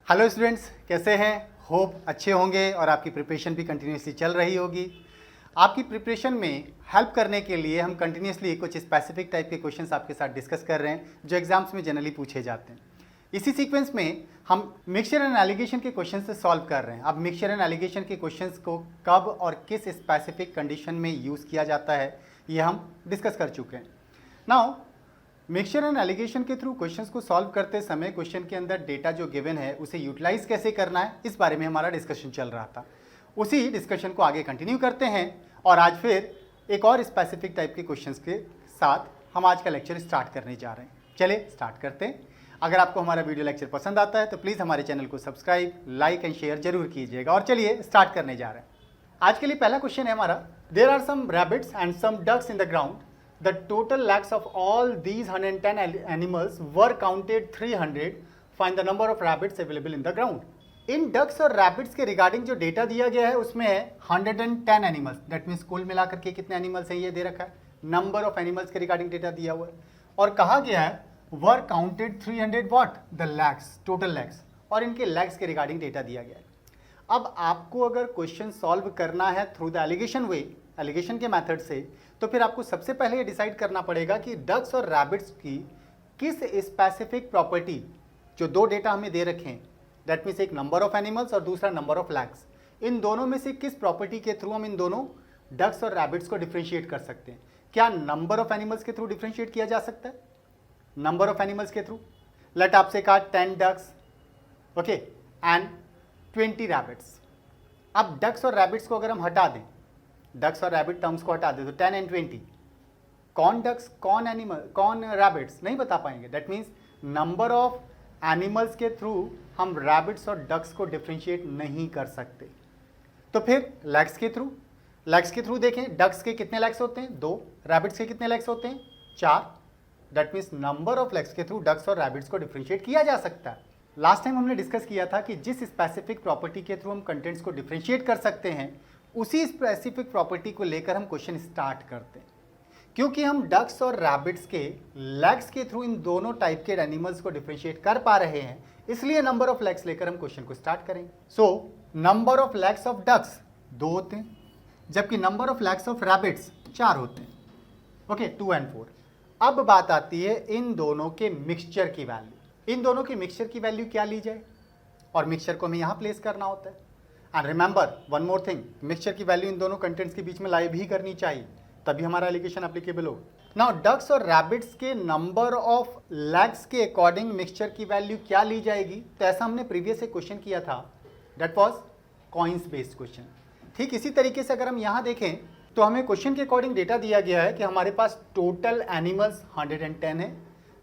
Hello students, कैसे हैं? Hope अच्छे होंगे और आपकी प्रिपरेशन भी कंटिन्यूसली चल रही होगी। आपकी प्रिपरेशन में हेल्प करने के लिए हम कंटिन्यूसली कुछ स्पेसिफिक टाइप के क्वेश्चंस आपके साथ डिस्कस कर रहे हैं जो एग्जाम्स में जनरली पूछे जाते हैं। इसी सीक्वेंस में हम मिक्सचर एंड एलिगेशन के क्वेश्चन से सॉल्व कर रहे हैं। अब मिक्सचर एंड एलिगेशन के क्वेश्चंस को कब और किस स्पेसिफिक कंडीशन में यूज़ किया जाता है ये हम डिस्कस कर चुके हैं। नाउ मिक्सचर एंड एलिगेशन के थ्रू क्वेश्चंस को सॉल्व करते समय क्वेश्चन के अंदर डेटा जो गिवन है उसे यूटिलाइज कैसे करना है इस बारे में हमारा डिस्कशन चल रहा था। उसी डिस्कशन को आगे कंटिन्यू करते हैं और आज फिर एक और स्पेसिफिक टाइप के क्वेश्चंस के साथ हम आज का लेक्चर स्टार्ट करने जा रहे हैं। चलिए स्टार्ट करते हैं। अगर आपको हमारा वीडियो लेक्चर पसंद आता है तो प्लीज़ हमारे चैनल को सब्सक्राइब, लाइक एंड शेयर जरूर कीजिएगा। और चलिए स्टार्ट करने जा रहे हैं। आज के लिए पहला क्वेश्चन है हमारा, there are some rabbits and some ducks in the ground. The total lakhs of all these 110 animals were counted 300. Find the number of rabbits available in the ground. इन डक्स और रैबिट्स के regarding जो data दिया गया है उसमें है 110 animals. That means कुल मिलाकर के कितने एनिमल्स हैं ये दे रखा है। नंबर ऑफ एनिमल्स के रिगार्डिंग डेटा दिया हुआ है और कहा गया है were counted 300 what the legs, total legs, और इनके लैक्स के रिगार्डिंग डेटा दिया गया है। अब आपको अगर क्वेश्चन सॉल्व करना है through the alligation way, alligation के मेथड से, तो फिर आपको सबसे पहले ये डिसाइड करना पड़ेगा कि डक्स और रैबिट्स की किस स्पेसिफिक प्रॉपर्टी, जो दो डेटा हमें दे रखे हैं, दैट मीन्स एक नंबर ऑफ एनिमल्स और दूसरा नंबर ऑफ लैक्स, इन दोनों में से किस प्रॉपर्टी के थ्रू हम इन दोनों डक्स और रैबिट्स को डिफ्रेंशिएट कर सकते हैं। क्या नंबर ऑफ एनिमल्स के थ्रू डिफ्रेंशिएट किया जा सकता है? नंबर ऑफ एनिमल्स के थ्रू, लेट आपसे कहा 10 डक्स ओके एंड 20 रैबिट्स। अब डक्स और रैबिट्स को अगर हम हटा दें, डक्स और रैबिट टर्म्स को हटा दे तो 10 एंड 20, कौन डक्स कौन एनिमल कौन रैबिट्स नहीं बता पाएंगे। That means number of animals के थ्रू हम रैबिट्स और डक्स को डिफ्रेंशिएट नहीं कर सकते। तो फिर लैक्स के थ्रू देखें, डक्स के कितने लैक्स होते हैं? 2। रैबिट्स के कितने लैक्स होते हैं? 4। That means number of lakhs के थ्रू डक्स और रैबिट्स को डिफ्रेंशिएट किया जा सकता है। लास्ट टाइम हमने डिस्कस किया था कि जिस स्पेसिफिक प्रॉपर्टी के थ्रू हम कंटेंट्स को डिफ्रेंशिएट कर सकते हैं उसी स्पेसिफिक प्रॉपर्टी को लेकर हम क्वेश्चन स्टार्ट करते हैं। क्योंकि हम डक्स और रैबिट्स के लैक्स के थ्रू इन दोनों टाइप के एनिमल्स को डिफरेंशिएट कर पा रहे हैं, इसलिए नंबर ऑफ लैक्स लेकर हम क्वेश्चन को स्टार्ट करेंगे। So number of legs of ducks 2 होते हैं, जबकि number of legs of rabbits 4 होते हैं। Okay, 2 and 4। अब बात आती है इन दोनों के मिक्सचर की वैल्यू। इन दोनों के मिक्सचर की वैल्यू क्या ली जाए, और मिक्सचर को हमें यहाँ प्लेस करना होता है। And remember one more thing, mixture की वैल्यू इन दोनों कंटेंट्स के बीच में लाई भी करनी चाहिए, तभी हमारा एलिगेशन एप्लीकेबल हो। नाउ डक्स और रैबिट्स के नंबर ऑफ लैक्स के अकॉर्डिंग मिक्सचर की वैल्यू क्या ली जाएगी, तो ऐसा हमने प्रीवियस एक क्वेश्चन किया था, that was coins based question. ठीक इसी तरीके से अगर हम यहाँ देखें तो हमें क्वेश्चन के अकॉर्डिंग डेटा दिया गया है कि हमारे पास टोटल एनिमल्स 110 है,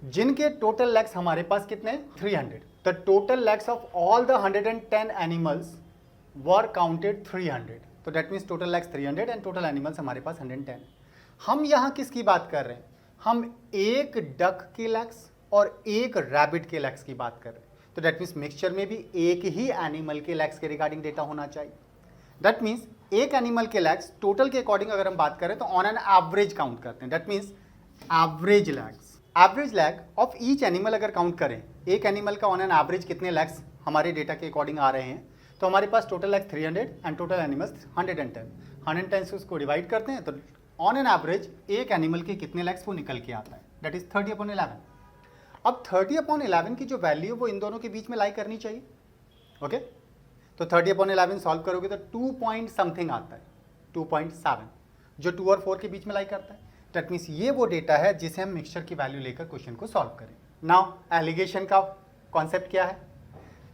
जिनके टोटल लैक्स हमारे पास कितने? 300। The total lakhs of all the 110 animals were counted 300। तो that means total legs 300 and total animals हमारे पास 110। हम यहाँ किसकी बात कर रहे हैं? हम एक डक के लैक्स और एक रैबिट के लैक्स की बात कर रहे हैं। तो दैट मीन्स मिक्सचर में भी एक ही एनिमल के लैक्स के रिगार्डिंग डेटा होना चाहिए। दैट मीन्स एक एनिमल के लैक्स टोटल के अकॉर्डिंग अगर हम बात करें तो ऑन एन एवरेज काउंट करते हैं। That means average legs, average leg of each animal अगर काउंट करें, एक एनिमल का ऑन एन एवरेज कितने लैक्स हमारे डेटा के अकॉर्डिंग आ रहे हैं, तो हमारे पास total legs 300 and total animals 110। 110 से उसको डिवाइड करते हैं तो ऑन एन एवरेज एक एनिमल के कितने लैक्स वो निकल के आता है, दैट इज 30/11। अब 30/11 की जो वैल्यू वो इन दोनों के बीच में लाई करनी चाहिए। ओके, तो 30/11 सॉल्व करोगे तो 2 पॉइंट समथिंग आता है, 2.7, जो 2 और 4 के बीच में लाई करता है। दैट मीन्स ये वो डेटा है जिसे हम मिक्सचर की वैल्यू लेकर क्वेश्चन को सॉल्व करें। नाउ एलिगेशन का कॉन्सेप्ट क्या है?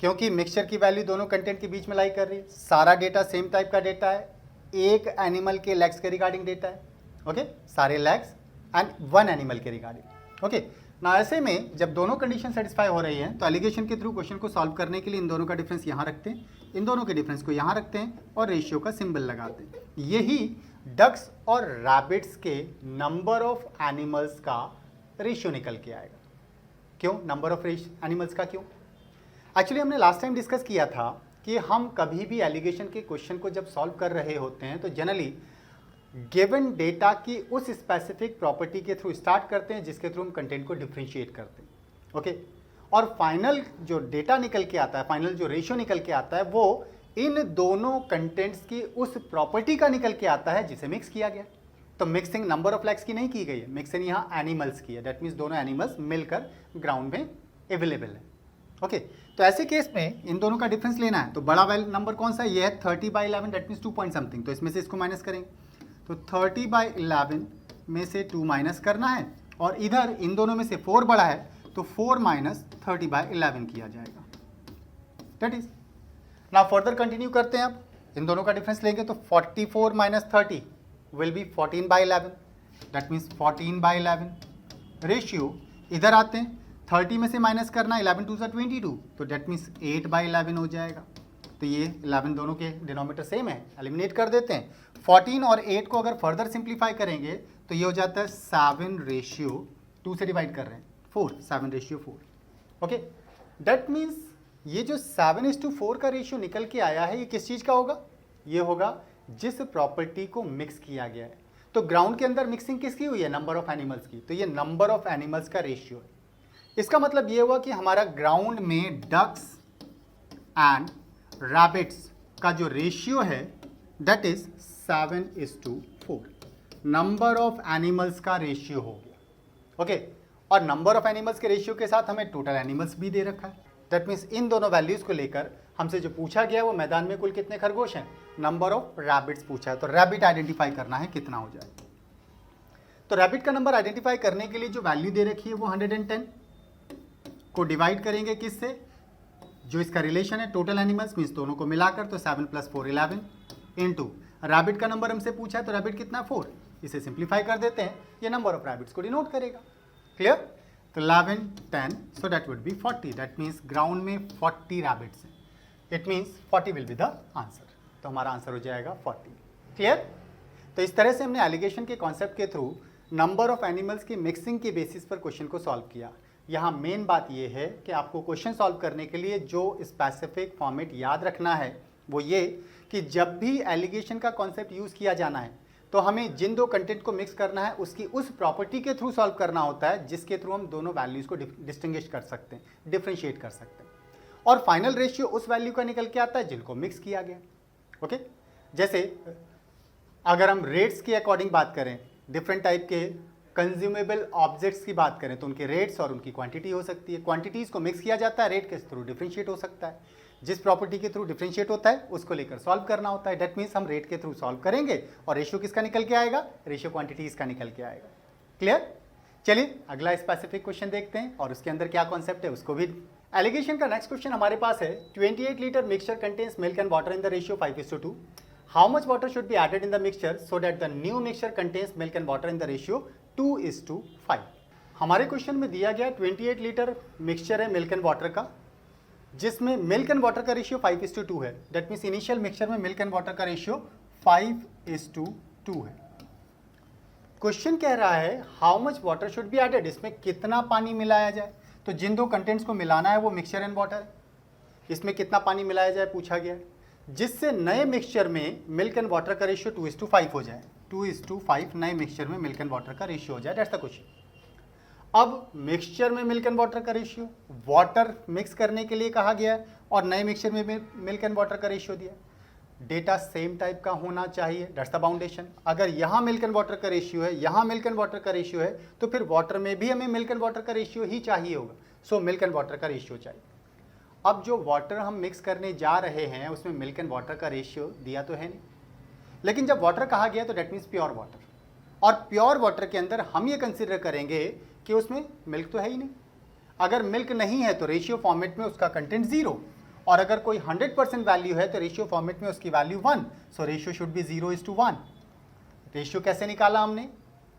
क्योंकि मिक्सचर की वैल्यू दोनों कंटेंट के बीच में लाई कर रही है, सारा डेटा सेम टाइप का डेटा है, एक एनिमल के लैक्स के रिगार्डिंग डेटा है। ओके, सारे लैक्स एंड वन एनिमल के रिगार्डिंग। ओके, ना ऐसे में जब दोनों कंडीशन सेटिस्फाई हो रही हैं तो एलिगेशन के थ्रू क्वेश्चन को सॉल्व करने के लिए इन दोनों का डिफरेंस यहाँ रखते हैं, इन दोनों के डिफरेंस को यहाँ रखते हैं और रेशियो का सिंबल लगाते हैं। यही डक्स और रैबिट्स के नंबर ऑफ एनिमल्स का रेशियो निकल के आएगा। क्यों नंबर ऑफ एनिमल्स का? क्यों? एक्चुअली हमने लास्ट टाइम डिस्कस किया था कि हम कभी भी एलिगेशन के क्वेश्चन को जब सॉल्व कर रहे होते हैं तो जनरली गिवन डेटा की उस स्पेसिफिक प्रॉपर्टी के थ्रू स्टार्ट करते हैं जिसके थ्रू हम कंटेंट को डिफरेंशिएट करते हैं। ओके, और फाइनल जो डेटा निकल के आता है, फाइनल जो रेशियो निकल के आता है, वो इन दोनों कंटेंट्स की उस प्रॉपर्टी का निकल के आता है जिसे मिक्स किया गया। तो मिक्सिंग नंबर ऑफ लैक्स की नहीं की गई है, मिक्सिंग यहाँ एनिमल्स की है। दैट मीन्स दोनों एनिमल्स मिलकर ग्राउंड में अवेलेबल है। ओके, तो ऐसे केस में इन दोनों का डिफरेंस लेना है। तो बड़ा वैल्यू नंबर कौन सा है? ये है 30/11, दैट मीन्स 2 पॉइंट समथिंग। तो इसमें से इसको माइनस करेंगे, तो 30/11 में से 2 माइनस करना है, और इधर इन दोनों में से 4 बड़ा है, तो 4 माइनस 30/11 किया जाएगा। That is now further continue करते हैं। अब इन दोनों का डिफरेंस लेंगे तो 44 minus 30 will be 14/11, that means 14/11। Ratio इधर आते हैं, 30 में से माइनस करना, 11 2 22, तो दैट मीन्स 8/11 हो जाएगा। तो ये 11 दोनों के डिनोमिनेटर सेम है, एलिमिनेट कर देते हैं। 14 और 8 को अगर फर्दर सिंप्लीफाई करेंगे तो ये हो जाता है 7/2 से डिवाइड कर रहे हैं 4, 7/4। ओके, दैट मीन्स ये जो 7/4 का रेशियो निकल के आया है, ये किस चीज़ का होगा? ये होगा जिस प्रॉपर्टी को मिक्स किया गया है। तो ग्राउंड के अंदर मिक्सिंग किसकी हुई है? नंबर ऑफ एनिमल्स की। तो ये नंबर ऑफ एनिमल्स का रेशियो है। इसका मतलब ये हुआ कि हमारा ग्राउंड में डक्स एंड रैबिट्स का जो रेशियो है that is 7/4। Number of animals का रेशियो हो गया। ओके, और नंबर ऑफ एनिमल्स के रेशियो के साथ हमें टोटल एनिमल्स भी दे रखा है। दैट मीन्स इन दोनों वैल्यूज को लेकर हमसे जो पूछा गया वो मैदान में कुल कितने खरगोश हैं? नंबर ऑफ रैबिट्स पूछा है। तो रैबिट आइडेंटिफाई करना है, कितना हो जाएगा। तो रैबिट का नंबर आइडेंटिफाई करने के लिए जो वैल्यू दे रखी है वो 110 को डिवाइड करेंगे किससे? जो इसका रिलेशन है टोटल एनिमल्स मीन्स दोनों को मिलाकर, तो 7 + 4 11 इनटू रैबिट का नंबर हमसे पूछा है, तो रैबिट कितना? 4। इसे सिंप्लीफाई कर देते हैं, ये नंबर ऑफ रैबिट्स को डिनोट करेगा। क्लियर? तो 11 10 so that would be 40। That means ground में 40 रैबिट्स हैं। It means 40 will be the answer. तो हमारा आंसर हो जाएगा 40। क्लियर? तो इस तरह से हमने एलिगेशन के कॉन्सेप्ट के थ्रू नंबर ऑफ एनिमल्स की मिक्सिंग के बेसिस पर क्वेश्चन को सॉल्व किया। यहाँ मेन बात यह है कि आपको क्वेश्चन सॉल्व करने के लिए जो स्पेसिफिक फॉर्मेट याद रखना है वो ये कि जब भी एलिगेशन का कॉन्सेप्ट यूज़ किया जाना है तो हमें जिन दो कंटेंट को मिक्स करना है उसकी उस प्रॉपर्टी के थ्रू सॉल्व करना होता है जिसके थ्रू हम दोनों वैल्यूज़ को डिस्टिंग्विश कर सकते हैं, डिफ्रेंशिएट कर सकते हैं। और फाइनल रेशियो उस वैल्यू का निकल के आता है जिनको मिक्स किया गया। ओके, जैसे अगर हम रेट्स के अकॉर्डिंग बात करें, डिफरेंट टाइप के कंज्यूमेबल ऑब्जेक्ट्स की बात करें तो उनके रेट्स और उनकी क्वांटिटी हो सकती है। क्वांटिटीज़ को मिक्स किया जाता है, रेट के थ्रू डिफ्रेंशिएट हो सकता है। जिस प्रॉपर्टी के थ्रू डिफ्रेंशिएट होता है उसको लेकर सॉल्व करना होता है। डेट मीन्स हम रेट के थ्रू सॉल्व करेंगे और रेशियो किसका निकल के आएगा? रेशियो क्वांटिटीज़ का निकल के आएगा। क्लियर? चलिए अगला स्पेसिफिक क्वेश्चन देखते हैं और उसके अंदर क्या कॉन्सेप्ट है उसको भी। एलिगेशन का नेक्स्ट क्वेश्चन हमारे पास है 28 litre mixture contains milk and water in the ratio 5:2। How much water should be added in the mixture so that the new mixture contains milk and water in the ratio 2:5? हमारे question में दिया गया 28 litre mixture है milk and water का, जिसमें milk and water का ratio 5:2 है। That means initial mixture में मिल्क एंड वाटर का रेशियो 5:2 है। क्वेश्चन कह रहा है how much water should be added, इसमें कितना पानी मिलाया जाए। तो जिन दो कंटेंट्स को मिलाना है वो मिक्सचर एंड वाटर है, इसमें कितना पानी मिलाया जाए पूछा गया है, जिससे नए मिक्सचर में मिल्क एंड वाटर का रेशियो 2:5 हो जाए। 2:5 नए मिक्सचर में मिल्क एंड वाटर का रेशियो हो जाए। That's the question. अब मिक्सचर में मिल्क एंड वाटर का रेशियो, वाटर मिक्स करने के लिए कहा गया है और नए मिक्सचर में मिल्क एंड वाटर का रेशियो दिया। डेटा सेम टाइप का होना चाहिए, दैट्स द बाउंडेशन। अगर यहाँ मिल्क एंड वाटर का रेशियो है, यहाँ मिल्क एंड वाटर का रेशियो है, तो फिर वाटर में भी हमें मिल्क एंड वाटर का रेशियो ही चाहिए होगा। सो मिल्क एंड वाटर का रेशियो चाहिए। अब जो वाटर हम मिक्स करने जा रहे हैं उसमें मिल्क एंड वाटर का रेशियो दिया तो है नहीं, लेकिन जब वाटर कहा गया तो डेट मीन्स प्योर वाटर, और प्योर वाटर के अंदर हम ये कंसिडर करेंगे कि उसमें मिल्क तो है ही नहीं। अगर मिल्क नहीं है तो रेशियो फॉर्मेट में उसका कंटेंट 0, और अगर कोई 100% वैल्यू है तो रेशियो फॉर्मेट में उसकी value 1। So ratio should be 0:1। Ratio कैसे निकाला हमने,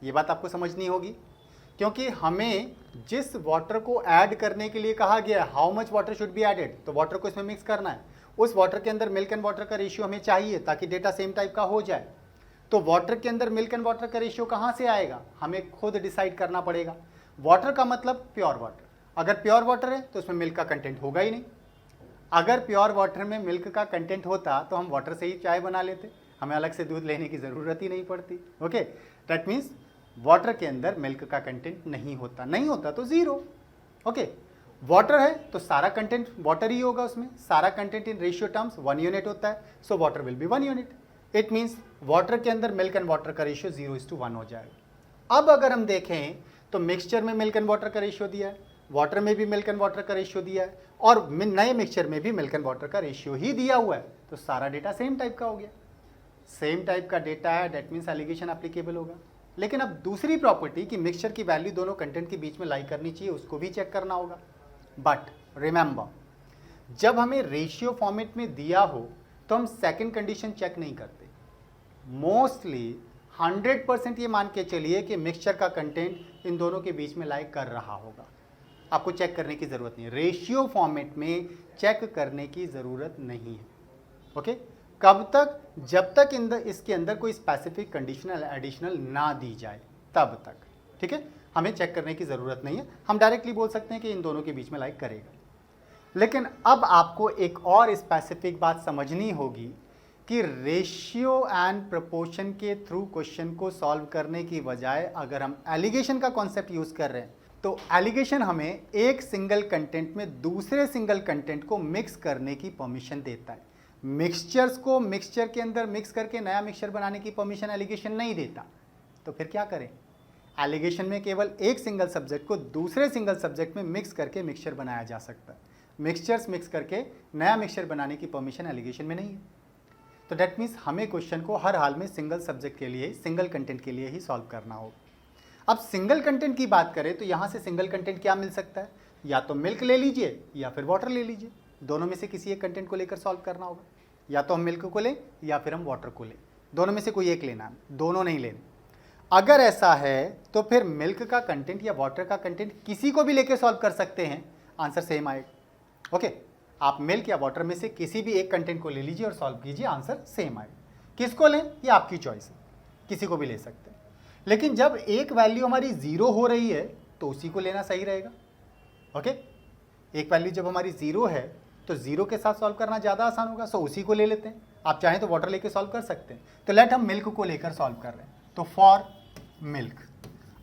ये बात आपको समझनी होगी, क्योंकि हमें जिस वाटर को ऐड करने के लिए कहा गया how much water should be added, तो वाटर को इसमें मिक्स करना है। उस वाटर के अंदर मिल्क एंड वाटर का रेशियो हमें चाहिए ताकि डेटा सेम टाइप का हो जाए। तो वाटर के अंदर मिल्क एंड वाटर का रेशियो कहाँ से आएगा, हमें खुद डिसाइड करना पड़ेगा। वाटर का मतलब प्योर वाटर, अगर प्योर वाटर है तो उसमें मिल्क का कंटेंट होगा ही नहीं। अगर प्योर वाटर में मिल्क का कंटेंट होता तो हम वाटर से ही चाय बना लेते, हमें अलग से दूध लेने की ज़रूरत ही नहीं पड़ती। ओके, दैट मीन्स वाटर के अंदर मिल्क का कंटेंट नहीं होता तो 0। ओके, वाटर है तो सारा कंटेंट वाटर ही होगा, उसमें सारा content in ratio terms 1 unit होता है, so water will B 1 unit. It means water के अंदर मिल्क एंड वाटर का रेशियो 0:1 हो जाएगा। अब अगर हम देखें तो मिक्सचर में मिल्क एंड वाटर का रेशियो दिया है, वाटर में भी मिल्क एंड वाटर का रेशियो दिया है, और नए मिक्सचर में भी मिल्क एंड वाटर का रेशियो ही दिया हुआ है, तो सारा डेटा सेम टाइप का हो गया। सेम टाइप का डेटा है, डेट मीन्स एलिगेशन एप्लीकेबल होगा। लेकिन अब दूसरी प्रॉपर्टी कि मिक्सचर की वैल्यू दोनों कंटेंट के बीच में लाई करनी चाहिए, उसको भी चेक करना होगा। बट रिमेंबर, जब हमें रेशियो फॉर्मेट में दिया हो तो हम सेकंड कंडीशन चेक नहीं करते। मोस्टली 100% ये मान के चलिए कि मिक्सचर का कंटेंट इन दोनों के बीच में लाई कर रहा होगा, आपको चेक करने की ज़रूरत नहीं है। रेशियो फॉर्मेट में चेक करने की ज़रूरत नहीं है। ओके, कब तक? जब तक इसके अंदर कोई स्पेसिफिक कंडीशनल एडिशनल ना दी जाए तब तक, ठीक है, हमें चेक करने की ज़रूरत नहीं है। हम डायरेक्टली बोल सकते हैं कि इन दोनों के बीच में लाइक करेगा। लेकिन अब आपको एक और स्पेसिफिक बात समझनी होगी कि रेशियो एंड प्रोपोर्शन के थ्रू क्वेश्चन को सॉल्व करने की बजाय अगर हम एलिगेशन का कॉन्सेप्ट यूज़ कर रहे हैं तो एलिगेशन हमें एक सिंगल कंटेंट में दूसरे सिंगल कंटेंट को मिक्स करने की परमिशन देता है। मिक्सचर्स को मिक्सचर के अंदर मिक्स करके नया मिक्सचर बनाने की परमिशन एलिगेशन नहीं देता। तो फिर क्या करें? एलिगेशन में केवल एक सिंगल सब्जेक्ट को दूसरे सिंगल सब्जेक्ट में मिक्स करके मिक्सचर बनाया जा सकता है। मिक्सचर्स मिक्स करके नया मिक्सचर बनाने की परमिशन एलिगेशन में नहीं है। तो डेट मीन्स हमें क्वेश्चन को हर हाल में सिंगल सब्जेक्ट के लिए, सिंगल कंटेंट के लिए ही सॉल्व करना होगा। अब सिंगल कंटेंट की बात करें तो यहाँ से सिंगल कंटेंट क्या मिल सकता है? या तो मिल्क ले लीजिए या फिर वाटर ले लीजिए, दोनों में से किसी एक कंटेंट को लेकर सॉल्व करना होगा। या तो हम मिल्क को लें या फिर हम वाटर को लें, दोनों में से कोई एक लेना है, दोनों नहीं लेने। अगर ऐसा है तो फिर मिल्क का कंटेंट या वाटर का कंटेंट किसी को भी लेकर सॉल्व कर सकते हैं, आंसर सेम आएगा। ओके, आप मिल्क या वाटर में से किसी भी एक कंटेंट को ले लीजिए और सॉल्व कीजिए, आंसर सेम आएगा। किसको लें ये आपकी चॉइस है, किसी को भी ले सकते हैं। लेकिन जब एक वैल्यू हमारी 0 हो रही है तो उसी को लेना सही रहेगा। ओके, एक वैल्यू जब हमारी 0 है तो 0 के साथ सॉल्व करना ज़्यादा आसान होगा, सो उसी को ले लेते हैं। आप चाहें तो वाटर लेके सॉल्व कर सकते हैं। तो लेट हम मिल्क को लेकर सॉल्व कर रहे हैं, तो फॉर मिल्क,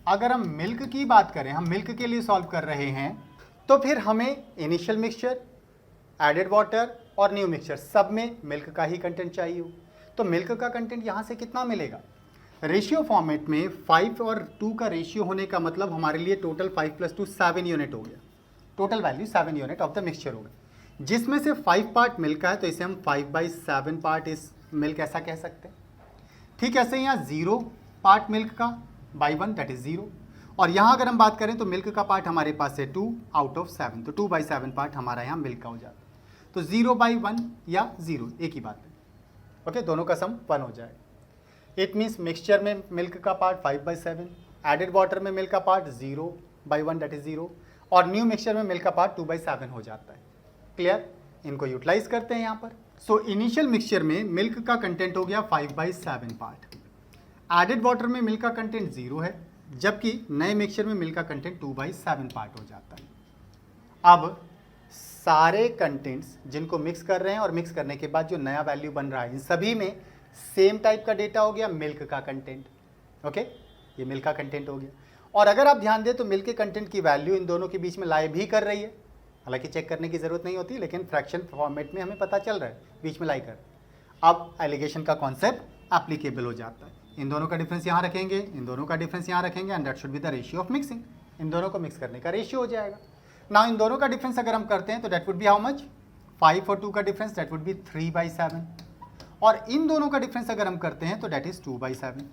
अगर हम मिल्क की बात करें, हम मिल्क के लिए सॉल्व कर रहे हैं, तो फिर हमें इनिशियल मिक्सचर, एडेड वाटर और न्यू मिक्सचर सब में मिल्क का ही कंटेंट चाहिए हो। तो मिल्क का कंटेंट यहाँ से कितना मिलेगा? रेशियो फॉर्मेट में 5 और 2 का रेशियो होने का मतलब हमारे लिए टोटल 5 + 2 7 यूनिट हो गया। Total value 7 unit of the mixture होगा, जिसमें से 5 पार्ट मिल्क का है, तो इसे हम 5/7 पार्ट इस मिल्क ऐसा कह सकते हैं। ठीक, ऐसे ही यहाँ 0 पार्ट मिल्क का बाई 1 दैट इज 0। और यहाँ अगर हम बात करें तो मिल्क का पार्ट हमारे पास है 2 आउट ऑफ 7, तो 2/7 पार्ट हमारा यहाँ मिल्क का हो जाता है। तो 0/1 या 0 एक ही बात है। ओके, दोनों का सम 1 हो जाए। इट मीन्स मिक्सचर में मिल्क का पार्ट 5/7, एडेड वाटर में मिल्क का पार्ट 0/1 दैट इज 0, और न्यू मिक्सचर में मिल्क का पार्ट 2/7 हो जाता है। क्लियर? इनको यूटिलाइज करते हैं यहाँ पर। सो इनिशियल मिक्सचर में मिल्क का कंटेंट हो गया 5/7 पार्ट, एडेड वाटर में मिल्क का कंटेंट 0 है, जबकि नए मिक्सचर में मिल्क का कंटेंट 2/7 पार्ट हो जाता है। अब सारे कंटेंट्स जिनको मिक्स कर रहे हैं और मिक्स करने के बाद जो नया वैल्यू बन रहा है, इन सभी में सेम टाइप का डेटा हो गया, मिल्क का कंटेंट। ओके, ये मिल्क का कंटेंट हो गया। और अगर आप ध्यान दें तो मिल्क के कंटेंट की वैल्यू इन दोनों के बीच में लाई भी कर रही है, हालांकि चेक करने की ज़रूरत नहीं होती, लेकिन फ्रैक्शन फॉर्मेट में हमें पता चल रहा है बीच में लाई कर। अब एलिगेशन का कॉन्सेप्ट एप्लीकेबल हो जाता है। इन दोनों का डिफरेंस यहाँ रखेंगे, इन दोनों का डिफरेंस यहाँ रखेंगे, and that should be the ratio of mixing. इन दोनों को मिक्स करने का रेशियो हो जाएगा। ना इन दोनों का डिफरेंस अगर हम करते हैं तो that would be how much? 5 और 2 का डिफरेंस दैट वुड बी 3/7, और इन दोनों का डिफरेंस अगर हम करते हैं तो दैट इज 2/7।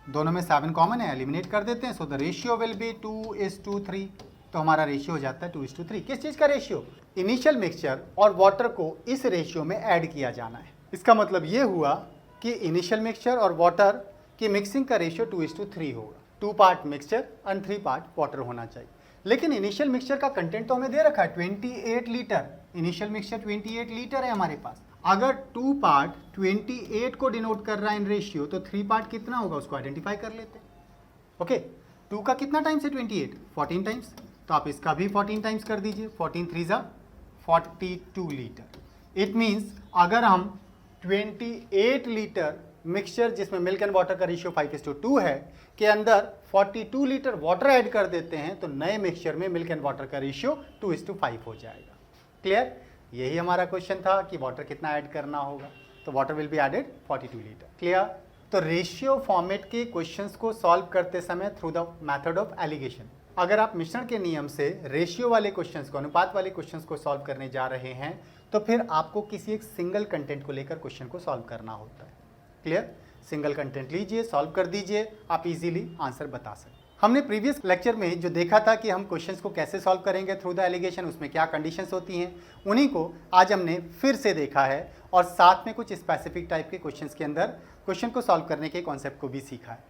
दोनों में 7 कॉमन है, एलिमिनेट कर देते हैं, so the ratio will be 2:3। तो हमारा रेशियो हो जाता है 2:3। किस चीज़ का रेशियो? इनिशियल मिक्सचर और वाटर को इस रेशियो में ऐड किया जाना है। इसका मतलब ये हुआ कि इनिशियल मिक्सचर और वाटर की मिक्सिंग का रेशियो 2:3 होगा। 2 part mixture and 3 part water होना चाहिए। लेकिन इनिशियल मिक्सचर का कंटेंट तो हमें दे रखा है 28 लीटर। इनिशियल मिक्सचर 28 लीटर है हमारे पास। अगर 2 पार्ट 28 को डिनोट कर रहा है इन रेशियो, तो 3 पार्ट कितना होगा उसको आइडेंटिफाई कर लेते हैं। ओके, 2 का कितना टाइम्स है 28? 14 टाइम्स। तो आप इसका भी 14 टाइम्स कर दीजिए, 14 3 ज़ा 42 लीटर। इट मीन्स अगर हम 28 लीटर मिक्सचर जिसमें मिल्क एंड वाटर का रेशियो 5:2 है के अंदर 42 लीटर वाटर ऐड कर देते हैं तो नए मिक्सचर में मिल्क एंड वाटर का रेशियो 2:5 हो जाएगा। क्लियर? यही हमारा क्वेश्चन था कि वाटर कितना ऐड करना होगा, तो water will be added 42 litre. Clear? तो रेशियो फॉर्मेट के क्वेश्चंस को सॉल्व करते समय through the method of alligation, अगर आप मिश्रण के नियम से रेशियो वाले क्वेश्चंस को, अनुपात वाले क्वेश्चंस को सॉल्व करने जा रहे हैं तो फिर आपको किसी एक सिंगल कंटेंट को लेकर क्वेश्चन को सॉल्व करना होता है। क्लियर? सिंगल कंटेंट लीजिए, सॉल्व कर दीजिए, आप इजीली आंसर बता सकते। हमने प्रीवियस लेक्चर में जो देखा था कि हम क्वेश्चंस को कैसे सॉल्व करेंगे थ्रू द एलिगेशन, उसमें क्या कंडीशंस होती हैं, उन्हीं को आज हमने फिर से देखा है और साथ में कुछ स्पेसिफिक टाइप के क्वेश्चंस के अंदर क्वेश्चन को सॉल्व करने के कॉन्सेप्ट को भी सीखा है।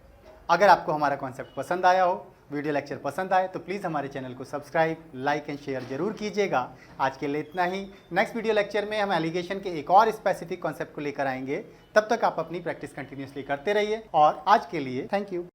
अगर आपको हमारा कॉन्सेप्ट पसंद आया हो, वीडियो लेक्चर पसंद आए तो प्लीज़ हमारे चैनल को सब्सक्राइब, लाइक एंड शेयर जरूर कीजिएगा। आज के लिए इतना ही। नेक्स्ट वीडियो लेक्चर में हम एलिगेशन के एक और स्पेसिफिक कॉन्सेप्ट को लेकर आएंगे। तब तक आप अपनी प्रैक्टिस कंटिन्यूसली करते रहिए और आज के लिए थैंक यू।